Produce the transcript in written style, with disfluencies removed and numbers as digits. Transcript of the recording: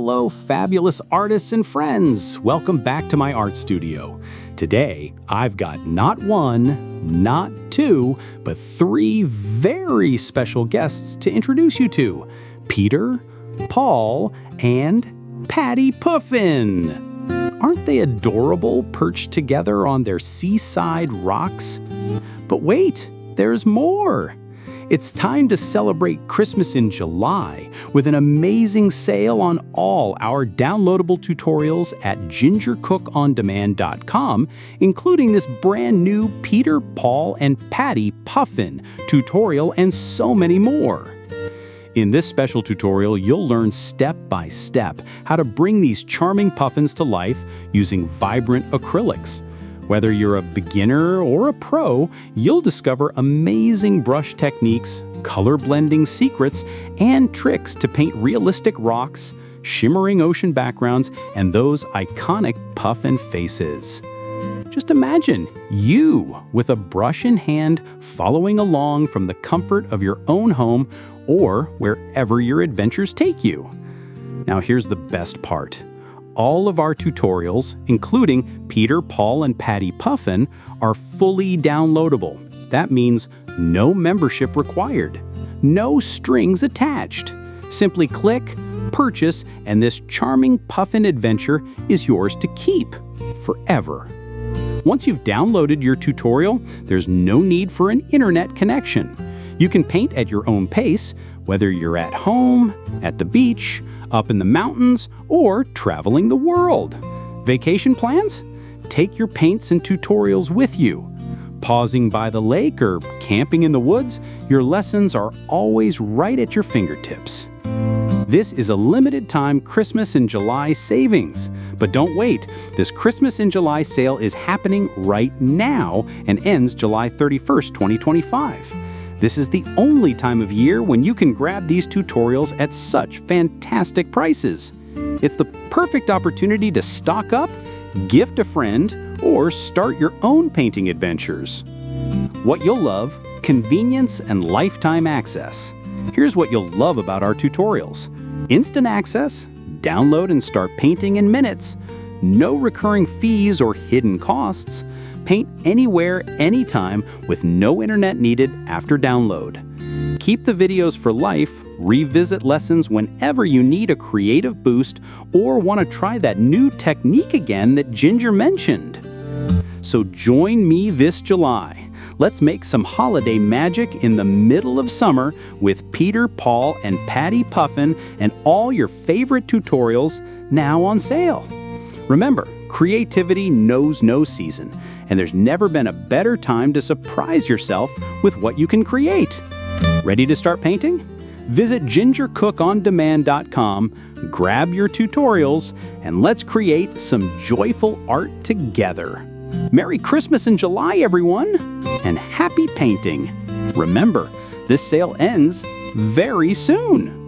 Hello, fabulous artists and friends! Welcome back to my art studio. Today, I've got not one, not two, but three very special guests to introduce you to: Peter, Paul, and Patti Puffin. Aren't they adorable, perched together on their seaside rocks? But wait, there's more! It's time to celebrate Christmas in July with an amazing sale on all our downloadable tutorials at gingercookondemand.com, including this brand new Peter, Paul, and Patti Puffin tutorial and so many more. In this special tutorial, you'll learn step by step how to bring these charming puffins to life using vibrant acrylics. Whether you're a beginner or a pro, you'll discover amazing brush techniques, color blending secrets, and tricks to paint realistic rocks, shimmering ocean backgrounds, and those iconic puffin faces. Just imagine you with a brush in hand following along from the comfort of your own home or wherever your adventures take you. Now here's the best part. All of our tutorials, including Peter, Paul, and Patti Puffin, are fully downloadable. That means no membership required, no strings attached. Simply click, purchase, and this charming puffin adventure is yours to keep forever. Once you've downloaded your tutorial, there's no need for an internet connection. You can paint at your own pace, whether you're at home, at the beach, up in the mountains, or traveling the world. Vacation plans? Take your paints and tutorials with you. Pausing by the lake or camping in the woods, your lessons are always right at your fingertips. This is a limited time Christmas in July savings. But don't wait, this Christmas in July sale is happening right now and ends July 31st, 2025. This is the only time of year when you can grab these tutorials at such fantastic prices. It's the perfect opportunity to stock up, gift a friend, or start your own painting adventures. What you'll love: convenience and lifetime access. Here's what you'll love about our tutorials: instant access, download and start painting in minutes, no recurring fees or hidden costs, paint anywhere, anytime, with no internet needed after download. Keep the videos for life, revisit lessons whenever you need a creative boost or want to try that new technique again that Ginger mentioned. So join me this July. Let's make some holiday magic in the middle of summer with Peter, Paul, and Patti Puffin and all your favorite tutorials now on sale. Remember, creativity knows no season, and there's never been a better time to surprise yourself with what you can create. Ready to start painting? Visit gingercookondemand.com, grab your tutorials, and let's create some joyful art together. Merry Christmas in July, everyone, and happy painting. Remember, this sale ends very soon.